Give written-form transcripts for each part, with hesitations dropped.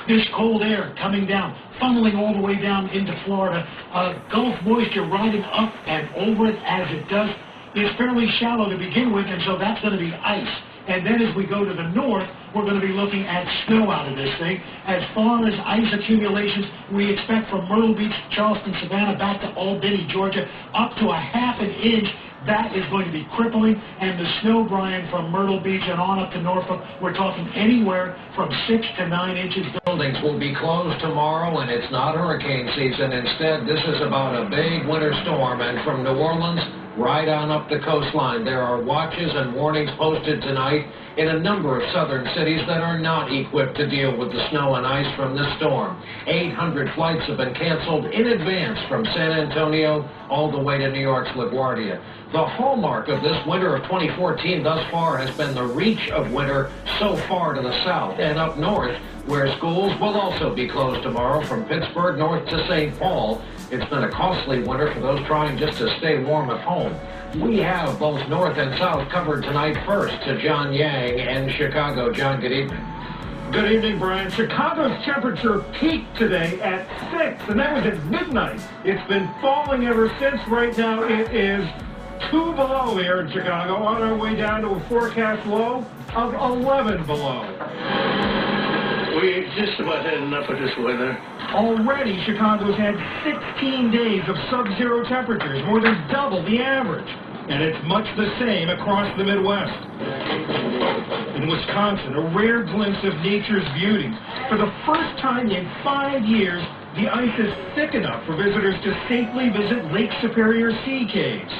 This cold air coming down, funneling all the way down into Florida, Gulf moisture riding up and over it as it does. It's fairly shallow to begin with, and so that's going to be ice. And then as we go to the north, we're going to be looking at snow out of this thing. As far as ice accumulations, we expect from Myrtle Beach, Charleston, Savannah, back to Albany, Georgia, up to a half an inch. That is going to be crippling. And the snow, Brian, from Myrtle Beach and on up to Norfolk, we're talking anywhere from 6 to 9 inches. Buildings will be closed tomorrow, and it's not hurricane season. Instead, this is about a big winter storm. And from New Orleans right on up the coastline, there are watches and warnings posted tonight in a number of southern cities that are not equipped to deal with the snow and ice from this storm. 800 flights have been canceled in advance from San Antonio all the way to New York's LaGuardia. The hallmark of this winter of 2014 thus far has been the reach of winter so far to the south and up north, where schools will also be closed tomorrow from Pittsburgh north to St. Paul. It's been a costly winter for those trying just to stay warm at home. We have both north and south covered tonight. First to John Yang in Chicago. John, good evening. Good evening, Brian. Chicago's temperature peaked today at 6, and that was at midnight. It's been falling ever since. Right now it is 2 below here in Chicago, on our way down to a forecast low of 11 below. We just about had enough of this weather. Already, Chicago's had 16 days of sub-zero temperatures, more than double the average. And it's much the same across the Midwest. In Wisconsin, a rare glimpse of nature's beauty. For the first time in 5 years, the ice is thick enough for visitors to safely visit Lake Superior sea caves.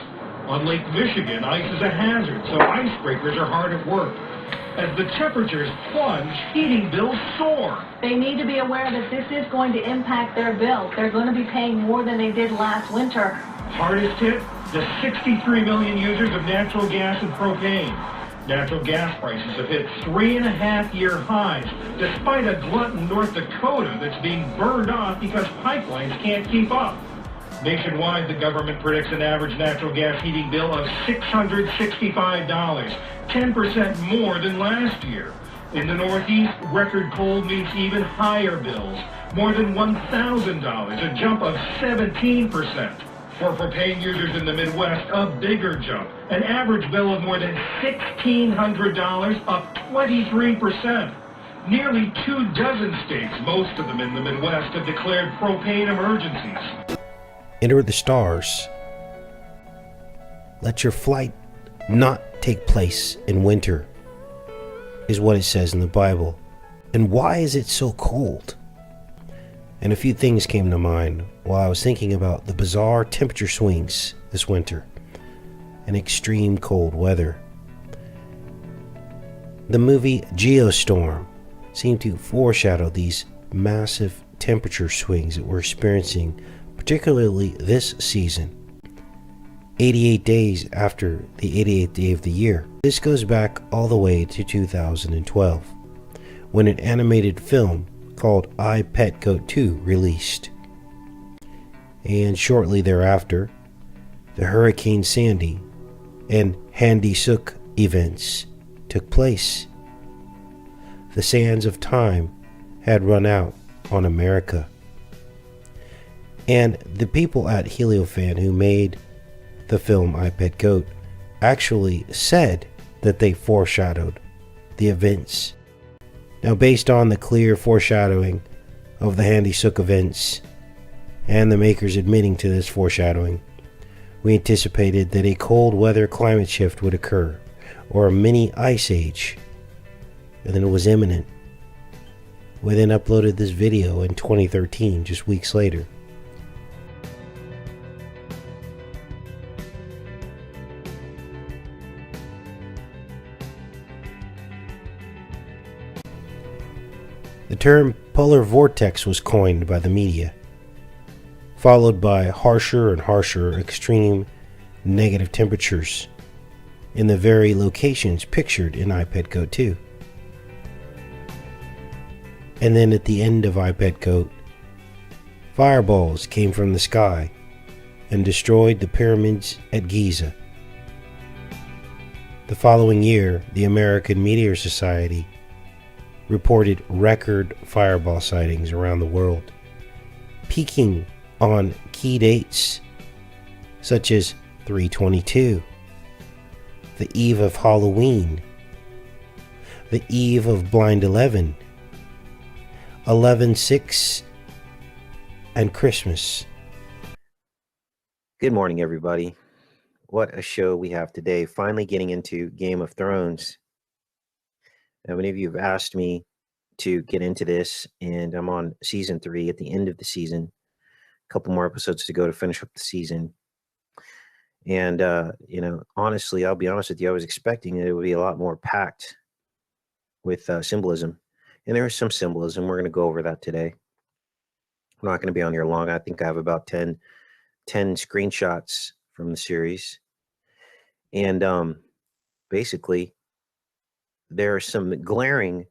On Lake Michigan, ice is a hazard, so icebreakers are hard at work. As the temperatures plunge, heating bills soar. They need to be aware that this is going to impact their bills. They're going to be paying more than they did last winter. Hardest hit, the 63 million users of natural gas and propane. Natural gas prices have hit 3.5-year highs, despite a glut in North Dakota that's being burned off because pipelines can't keep up. Nationwide, the government predicts an average natural gas heating bill of $665, 10% more than last year. In the Northeast, record cold means even higher bills, more than $1,000, a jump of 17%. For propane users in the Midwest, a bigger jump, an average bill of more than $1,600, up 23%. Nearly 24 states, most of them in the Midwest, have declared propane emergencies. Enter the stars. Let your flight not take place in winter, is what it says in the Bible. And why is it so cold? And a few things came to mind while I was thinking about the bizarre temperature swings this winter and extreme cold weather. The movie Geostorm seemed to foreshadow these massive temperature swings that we're experiencing, particularly this season, 88 days after the 88th day of the year. This goes back all the way to 2012, when an animated film called I, Pet Goat 2 released. And shortly thereafter, the Hurricane Sandy and Handy Sook events took place. The sands of time had run out on America. And the people at Heliofan who made the film I, Pet Goat actually said that they foreshadowed the events. Now, based on the clear foreshadowing of the Handy Sook events and the makers admitting to this foreshadowing, we anticipated that a cold weather climate shift would occur, or a mini ice age, and then it was imminent. We then uploaded this video in 2013, just weeks later. The term polar vortex was coined by the media, followed by harsher and harsher extreme negative temperatures in the very locations pictured in I, Pet Goat 2. And then at the end of I, Pet Goat, fireballs came from the sky and destroyed the pyramids at Giza. The following year, the American Meteor Society reported record fireball sightings around the world, peaking on key dates such as 3/22, the eve of Halloween, the eve of Blind 11, 11/6, and Christmas. Good morning, everybody. What a show we have today. Finally getting into Game of Thrones. Now, many of you have asked me to get into this, and I'm on season 3 at the end of the season. A couple more episodes to go to finish up the season. And, honestly, I'll be honest with you, I was expecting it would be a lot more packed with symbolism. And there is some symbolism. We're going to go over that today. I'm not going to be on here long. I think I have about 10 screenshots from the series. And basically, there are some glaring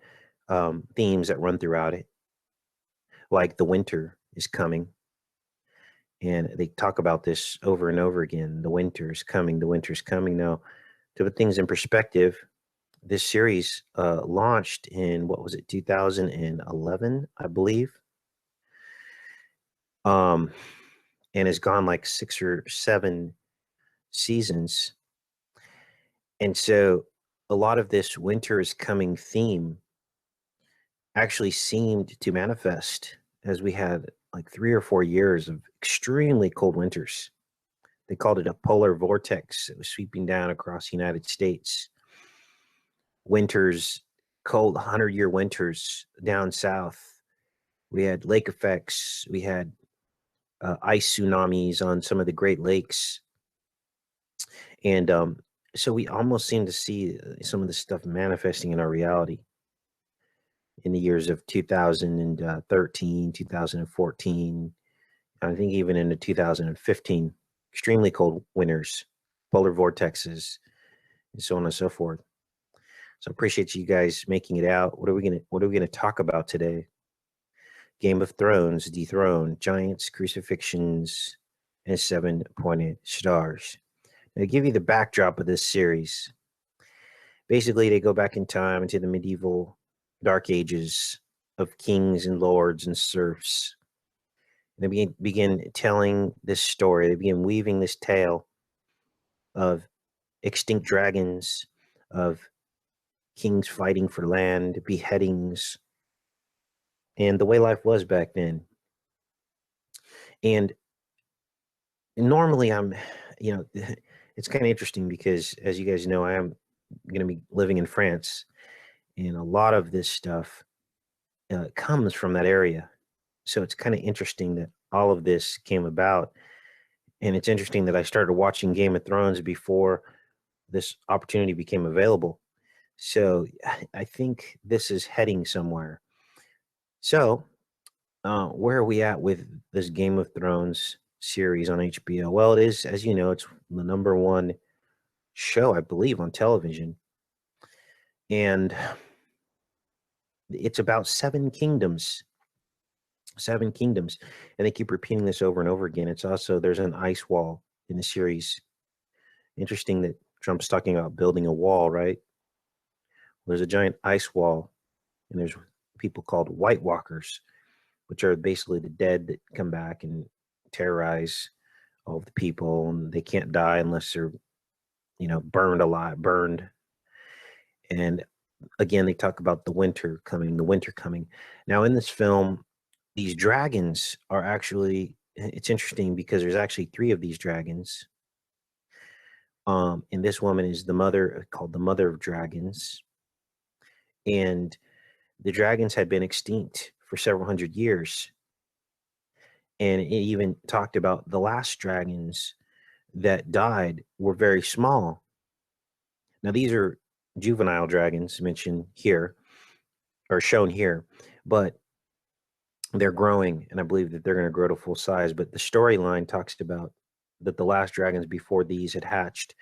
themes that run throughout it, like the winter is coming. And they talk about this over and over again. The winter is coming. The winter is coming. Now, to put things in perspective, this series launched in, 2011, I believe. And has gone like 6 or 7 seasons. And so a lot of this winter is coming theme actually seemed to manifest as we had like 3 or 4 years of extremely cold winters. They called it a polar vortex that was sweeping down across the United States. Winters, cold 100-year winters down south. We had lake effects. We had ice tsunamis on some of the Great Lakes. And so we almost seem to see some of this stuff manifesting in our reality in the years of 2013, 2014, I think even into 2015. Extremely cold winters, polar vortexes, and so on and so forth. So I appreciate you guys making it out. What are we gonna talk about today? Game of Thrones, dethroned, giants, crucifixions, and 7-pointed stars. Now, to give you the backdrop of this series, basically they go back in time into the medieval dark ages of kings and lords and serfs. And they begin telling this story. They begin weaving this tale of extinct dragons, of kings fighting for land, beheadings, and the way life was back then. And normally it's kind of interesting because, as you guys know, I am going to be living in France, and a lot of this stuff comes from that area. So it's kind of interesting that all of this came about. And it's interesting that I started watching Game of Thrones before this opportunity became available. So I think this is heading somewhere. So where are we at with this Game of Thrones series on HBO? Well, it is, as you know, it's the #1 show, I believe, on television. And it's about 7 kingdoms. 7 kingdoms. And they keep repeating this over and over again. It's also, there's an ice wall in the series. Interesting that Trump's talking about building a wall, right? There's a giant ice wall, and there's people called White Walkers, which are basically the dead that come back and terrorize all of the people, and they can't die unless they're, burned. And again, they talk about the winter coming. Now, in this film, these dragons are actually, it's interesting because there's actually 3 of these dragons. And this woman is the mother, called the Mother of Dragons. And the dragons had been extinct for several hundred years. And it even talked about the last dragons that died were very small. Now, these are juvenile dragons mentioned here, or shown here, but they're growing, and I believe that they're going to grow to full size. But the storyline talks about that the last dragons before these had hatched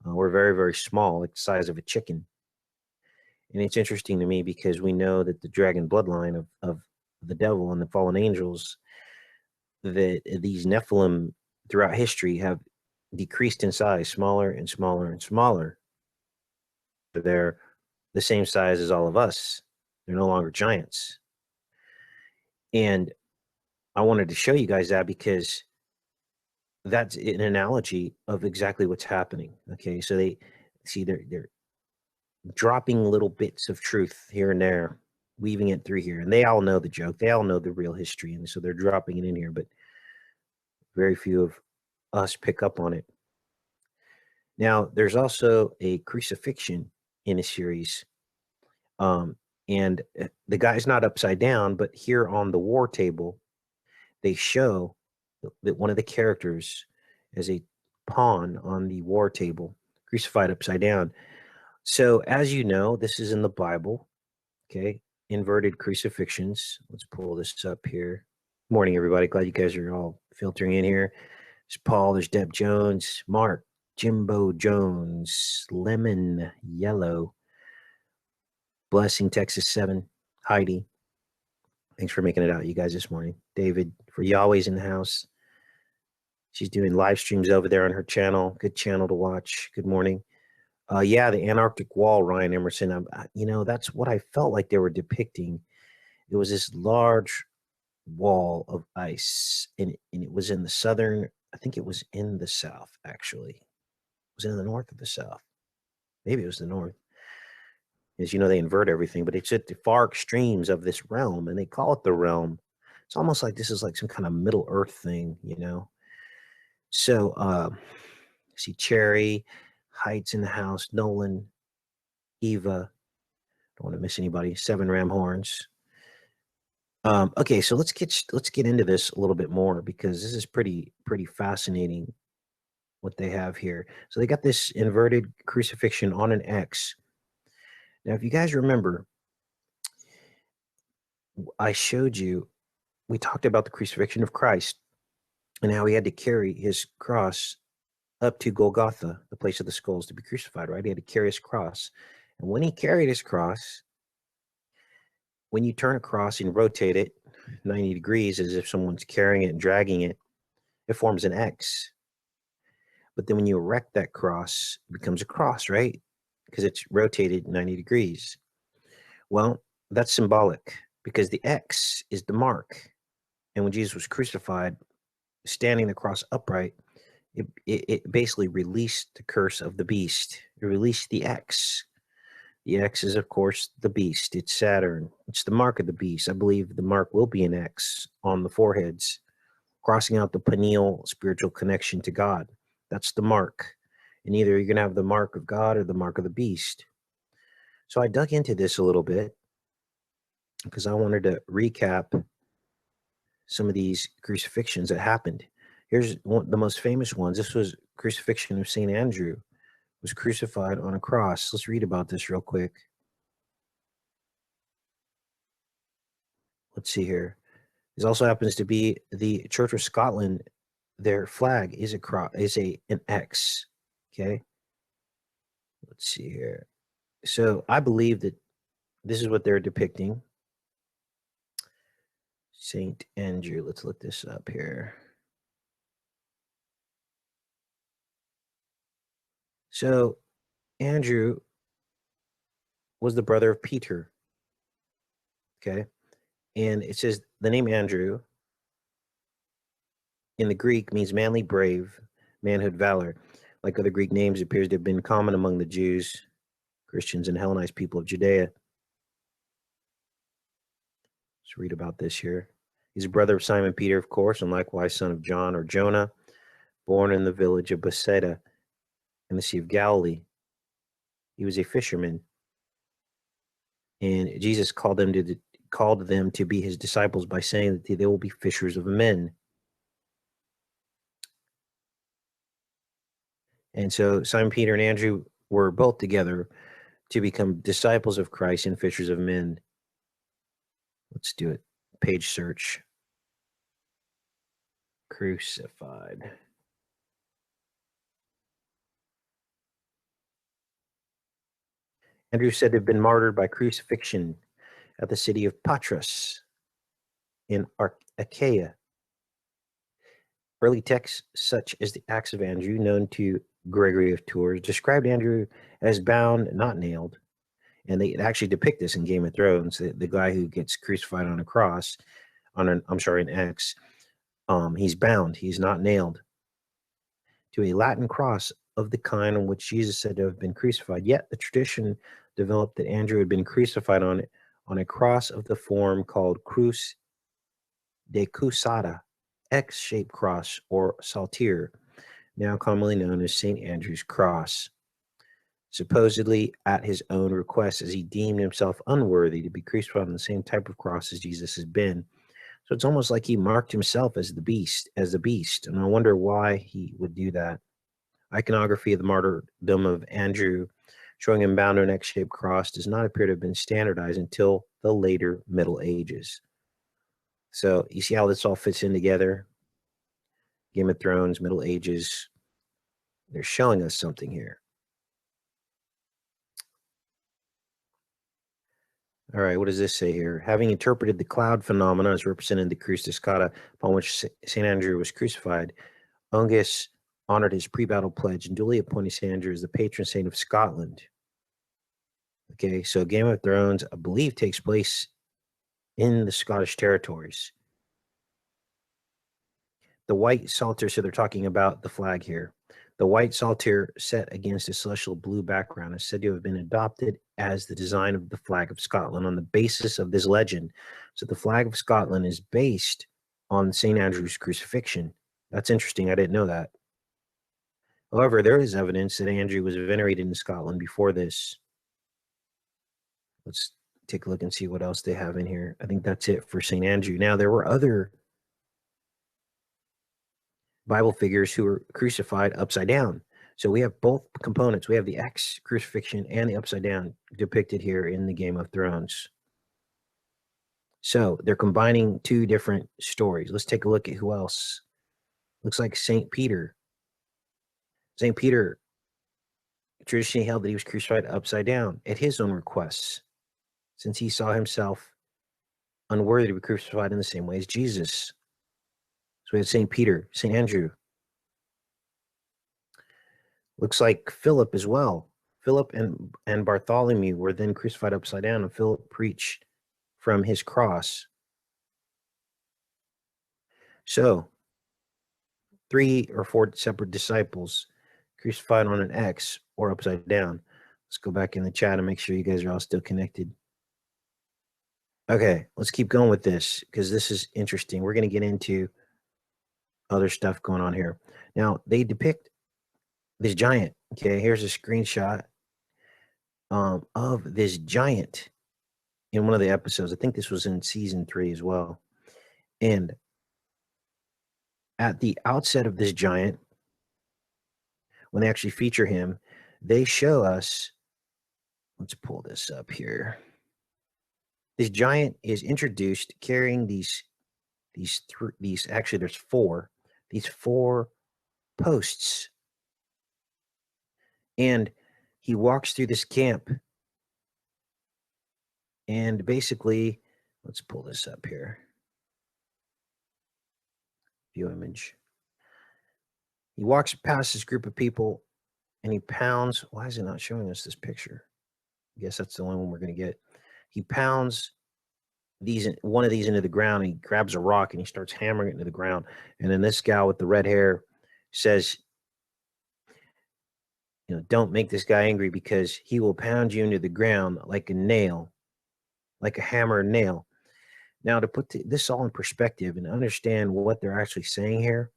were very, very small, like the size of a chicken. And it's interesting to me because we know that the dragon bloodline of the devil and the fallen angels, that these Nephilim throughout history have decreased in size, smaller and smaller and smaller. They're the same size as all of us. They're no longer giants. And I wanted to show you guys that because that's an analogy of exactly what's happening. Okay, so they're dropping little bits of truth here and there, weaving it through here, and they all know the joke. They all know the real history, and so they're dropping it in here. But very few of us pick up on it. Now, there's also a crucifixion in a series, and the guy's not upside down, but here on the war table, they show that one of the characters is a pawn on the war table, crucified upside down. So, as you know, this is in the Bible. Okay, inverted crucifixions. Let's pull this up here. Morning, everybody. Glad you guys are all filtering in here. There's Paul, there's Deb Jones, Mark, Jimbo Jones, Lemon Yellow, Blessing Texas 7, Heidi. Thanks for making it out, you guys, this morning. David, for Yahweh's in the house. She's doing live streams over there on her channel. Good channel to watch. Good morning. Yeah, the Antarctic Wall, Ryan Emerson. That's what I felt like they were depicting. It was this large wall of ice, and it was in the southern, I think it was in the south, actually. Was it in the north or the south? Maybe it was the north. As you know, they invert everything, but it's at the far extremes of this realm, and they call it the realm. It's almost like this is like some kind of Middle Earth thing, So, see Cherry, Heights in the house, Nolan, Eva. Don't want to miss anybody. 7 Ram Horns. Okay, so let's get into this a little bit more because this is pretty fascinating what they have here. So they got this inverted crucifixion on an X. Now, if you guys remember, I showed you, we talked about the crucifixion of Christ and how he had to carry his cross up to Golgotha, the place of the skulls, to be crucified, right? He had to carry his cross. And when he carried his cross, when you turn a cross and rotate it 90 degrees as if someone's carrying it and dragging it, it forms an X. But then when you erect that cross, it becomes a cross, right? Because it's rotated 90 degrees. Well, that's symbolic because the X is the mark. And when Jesus was crucified, standing the cross upright, it basically released the curse of the beast. It released the X. The X is, of course, the beast. It's Saturn. It's the mark of the beast. I believe the mark will be an X on the foreheads, crossing out the pineal spiritual connection to God. That's the mark. And either you're going to have the mark of God or the mark of the beast. So I dug into this a little bit because I wanted to recap some of these crucifixions that happened. Here's the most famous ones. This was crucifixion of St. Andrew, was crucified on a cross. Let's read about this real quick. Let's see here. This also happens to be the Church of Scotland. Their flag is an X. Okay. Let's see here. So I believe that this is what they're depicting. St. Andrew. Let's look this up here. So Andrew was the brother of Peter. Okay. And it says the name Andrew in the Greek means manly, brave, manhood, valor. Like other Greek names, it appears to have been common among the Jews, Christians, and Hellenized people of Judea. Let's read about this here. He's a brother of Simon Peter, of course, and likewise son of John or Jonah, born in the village of Bethsaida in the Sea of Galilee. He was a fisherman, and Jesus called them to be his disciples by saying that they will be fishers of men. And so Simon Peter and Andrew were both together to become disciples of Christ and fishers of men. Let's do it. Page search. Crucified. Andrew said to have been martyred by crucifixion at the city of Patras in Achaia. Early texts, such as the Acts of Andrew, known to Gregory of Tours, described Andrew as bound, not nailed, And they actually depict this in Game of Thrones. The guy who gets crucified on a cross, an X, he's bound. He's not nailed to a Latin cross of the kind on which Jesus said to have been crucified. Yet the tradition developed that Andrew had been crucified on a cross of the form called Cruz de Cusada, X-shaped cross, or saltire, now commonly known as St. Andrew's Cross, supposedly at his own request, as he deemed himself unworthy to be crucified on the same type of cross as Jesus had been. So it's almost like he marked himself as the beast, and I wonder why he would do that. Iconography of the martyrdom of Andrew, showing him bound to an X-shaped cross, does not appear to have been standardized until the later Middle Ages. So you see how this all fits in together? Game of Thrones, Middle Ages. They're showing us something here. All right, what does this say here? Having interpreted the cloud phenomena as represented the Cruz de Escada upon which St. Andrew was crucified, Ungus honored his pre-battle pledge and duly appointed St. Andrew as the patron saint of Scotland. Okay, so Game of Thrones, I believe, takes place in the Scottish territories. The white saltire, so they're talking about the flag here. The white saltire set against a celestial blue background is said to have been adopted as the design of the flag of Scotland on the basis of this legend. So the flag of Scotland is based on St. Andrew's crucifixion. That's interesting. I didn't know that. However, there is evidence that Andrew was venerated in Scotland before this. Let's take a look and see what else they have in here. I think that's it for St. Andrew. Now, there were other Bible figures who were crucified upside down. So we have both components. We have the X crucifixion and the upside down depicted here in the Game of Thrones. So they're combining two different stories. Let's take a look at who else. Looks like St. Peter. St. Peter traditionally held that he was crucified upside down at his own requests, since he saw himself unworthy to be crucified in the same way as Jesus. So we have St. Peter, St. Andrew. Looks like Philip as well. Philip and Bartholomew were then crucified upside down, and Philip preached from his cross. So 3 or 4 separate disciples crucified on an X or upside down. Let's go back in the chat and make sure you guys are all still connected. Okay, let's keep going with this because this is interesting. We're going to get into other stuff going on here. Now, they depict this giant. Okay, here's a screenshot of this giant in one of the episodes. I think this was in season 3 as well. And at the outset of this giant, when they actually feature him, they show us, let's pull this up here. This giant is introduced carrying these actually there's 4, these 4 posts. And he walks through this camp. And basically, let's pull this up here. View image. He walks past this group of people and he pounds. Why is it not showing us this picture? I guess that's the only one we're going to get. He pounds one of these into the ground. And he grabs a rock and he starts hammering it into the ground. And then this gal with the red hair says, don't make this guy angry because he will pound you into the ground like a nail, like a hammer and nail. Now, to put this all in perspective and understand what they're actually saying here,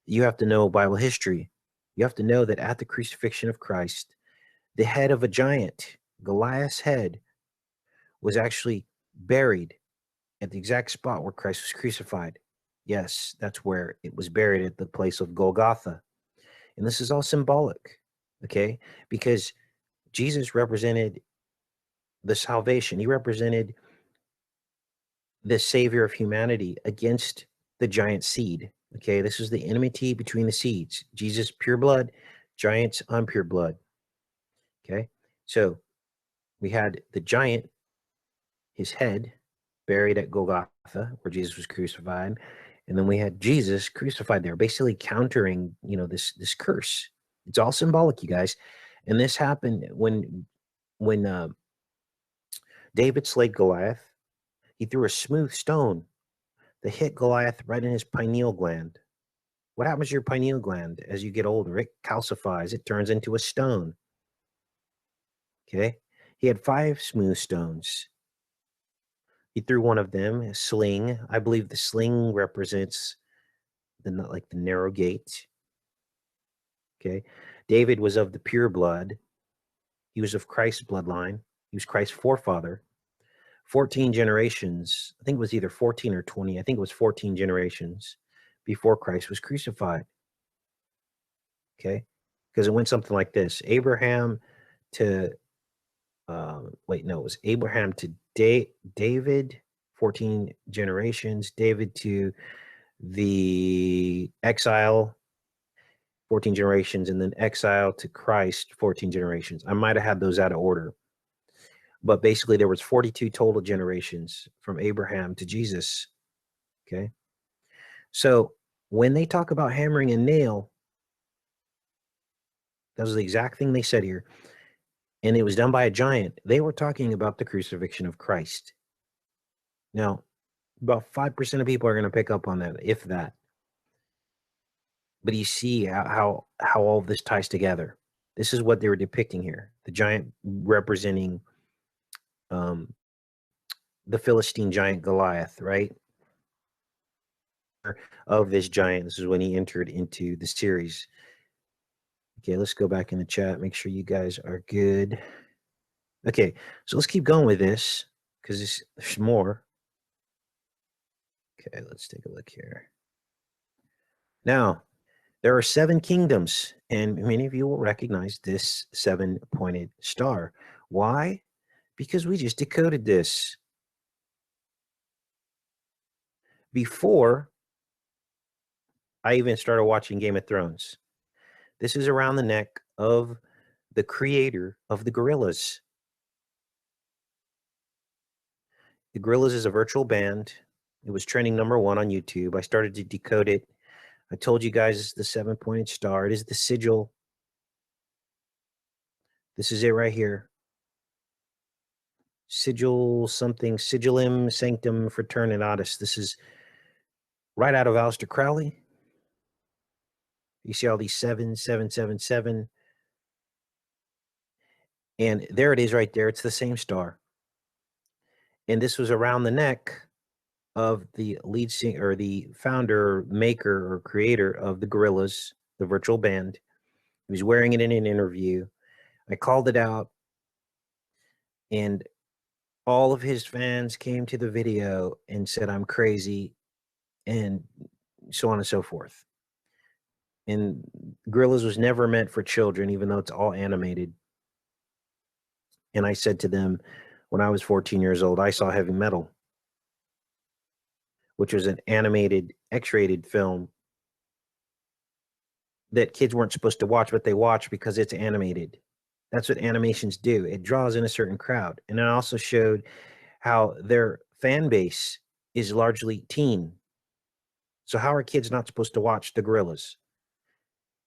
you have to know Bible history. You have to know that at the crucifixion of Christ, the head of a giant, Goliath's head, was actually buried at the exact spot where Christ was crucified. Yes, that's where it was buried, at the place of Golgotha. And this is all symbolic, okay? Because Jesus represented the salvation. He represented the savior of humanity against the giant seed. Okay, this is the enmity between the seeds. Jesus, pure blood, giants, impure blood. Okay, so we had the giant, his head buried at Golgotha, where Jesus was crucified, and then we had Jesus crucified there, basically countering, this curse. It's all symbolic, you guys. And this happened when David slayed Goliath. He threw a smooth stone that hit Goliath right in his pineal gland. What happens to your pineal gland as you get older? It calcifies, it turns into a stone. Okay. He had 5 smooth stones. He threw one of them, a sling. I believe the sling represents the narrow gate. Okay. David was of the pure blood. He was of Christ's bloodline. He was Christ's forefather. 14 generations. I think it was either 14 or 20. I think it was 14 generations before Christ was crucified. Okay. Because it went something like this. Abraham to it was Abraham to David, 14 generations. David to the exile, 14 generations, and then exile to Christ, 14 generations. I might have had those out of order, but basically there was 42 total generations from Abraham to Jesus. Okay. So when they talk about hammering a nail, that was the exact thing they said here, and it was done by a giant. They were talking about the crucifixion of Christ. Now, about 5% of people are going to pick up on that, if that. But you see how all of this ties together. This is what they were depicting here. The giant representing the Philistine giant Goliath, right? Of this giant. This is when he entered into the series. Okay, let's go back in the chat. Make sure you guys are good. Okay, so let's keep going with this because there's more. Okay, let's take a look here. Now, there are 7 kingdoms, and many of you will recognize this 7-pointed star. Why? Because we just decoded this. Before I even started watching Game of Thrones, this is around the neck of the creator of the Gorillas. The Gorillas is a virtual band. It was trending #1 on YouTube. I started to decode it. I told you guys it's the 7-pointed star. It is the sigil. This is it right here. Sigil something, sigillum sanctum fraternitatis. This is right out of Aleister Crowley. You see all these 7, 7, 7, 7. And there it is right there. It's the same star. And this was around the neck of the lead singer, or the founder, maker, or creator of the Gorillas, the virtual band. He was wearing it in an interview. I called it out, and all of his fans came to the video and said I'm crazy, and so on and so forth. And Gorillas was never meant for children, even though it's all animated. And I said to them, when I was 14 years old, I saw heavy metal, which was an animated, X-rated film that kids weren't supposed to watch, but they watch because it's animated. That's what animations do. It draws in a certain crowd. And I also showed how their fan base is largely teen. So how are kids not supposed to watch the Gorillas?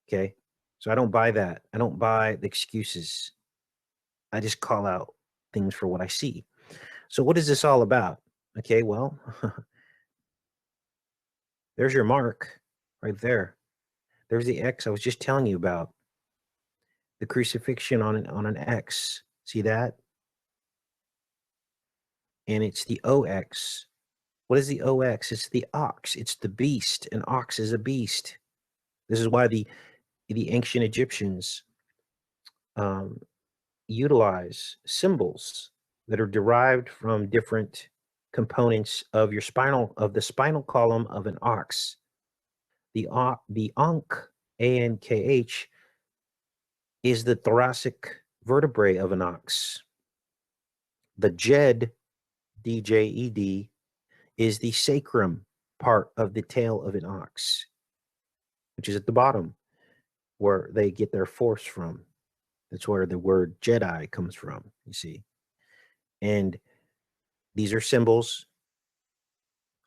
Okay. So I don't buy that. I don't buy the excuses. I just call out things for what I see. So what is this all about? Okay, well, there's your mark right there. There's the X I was just telling you about. The crucifixion on an X. See that? And it's the OX. What is the OX? It's the ox. It's the beast. An ox is a beast. This is why the ancient Egyptians utilize symbols that are derived from different components of the spinal column of an ox. The ankh, ANKH, is the thoracic vertebrae of an ox. The jed, DJED, is the sacrum part of the tail of an ox, which is at the bottom, where they get their force from. That's where the word Jedi comes from, you see. And these are symbols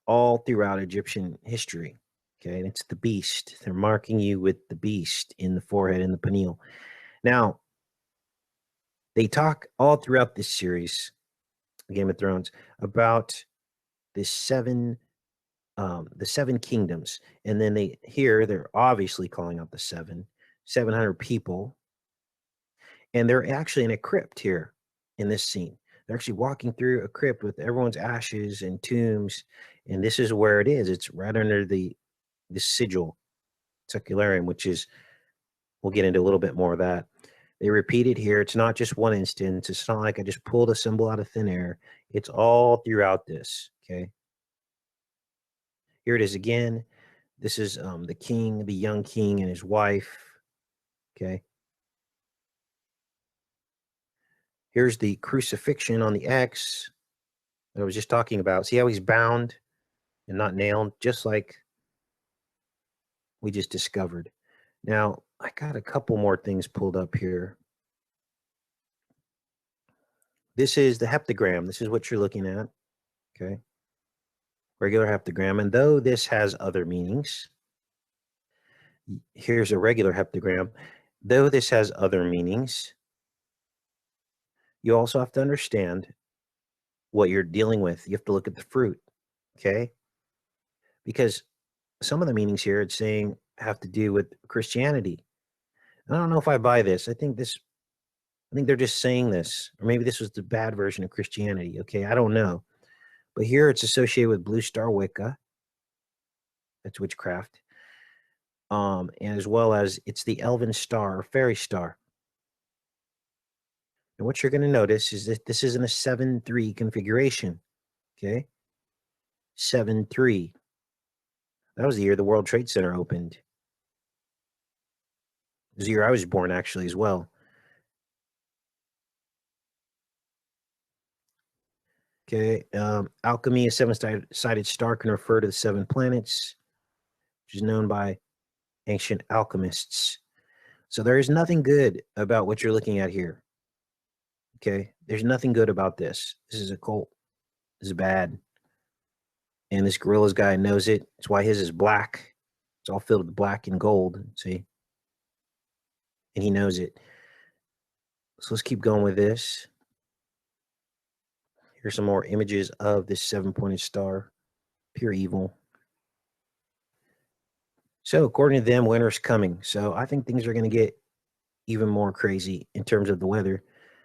all throughout Egyptian history. Okay, and it's the beast. They're marking you with the beast in the forehead and the pineal. Now, they talk all throughout this series Game of Thrones, about the seven kingdoms. And then they're obviously calling out the 700 people. And they're actually in a crypt here in this scene. They're actually walking through a crypt with everyone's ashes and tombs. And this is where it is. It's right under the sigil secularium, which is, we'll get into a little bit more of that. They repeat it here. It's not just one instance. It's not like I just pulled a symbol out of thin air. It's all throughout this, okay? Here it is again. This is the king, the young king and his wife, okay? Here's the crucifixion on the X that I was just talking about. See how he's bound and not nailed, just like we just discovered. Now, I got a couple more things pulled up here. This is the heptagram. This is what you're looking at, okay? Regular heptagram. And though this has other meanings, here's a regular heptagram. Though this has other meanings, you also have to understand what you're dealing with. You have to look at the fruit, okay? Because some of the meanings here it's saying have to do with Christianity. I don't know if I buy this. I think they're just saying this, or maybe this was the bad version of Christianity. Okay, I don't know. But here it's associated with Blue Star Wicca. That's witchcraft. And as well as it's the Elven Star or Fairy Star. And what you're going to notice is that this isn't a 7-3 configuration. Okay? 7-3. That was the year the World Trade Center opened. It was the year I was born, actually, as well. Okay, alchemy, a seven-sided star, can refer to the 7 planets, which is known by ancient alchemists. So there is nothing good about what you're looking at here. Okay, there's nothing good about this. This is a cult. This is bad. And this gorillas guy knows it. That's why his is black. It's all filled with black and gold, see? And he knows it. So let's keep going with this. Here's some more images of this 7-pointed star. Pure evil. So according to them, winter's coming. So I think things are going to get even more crazy in terms of the weather.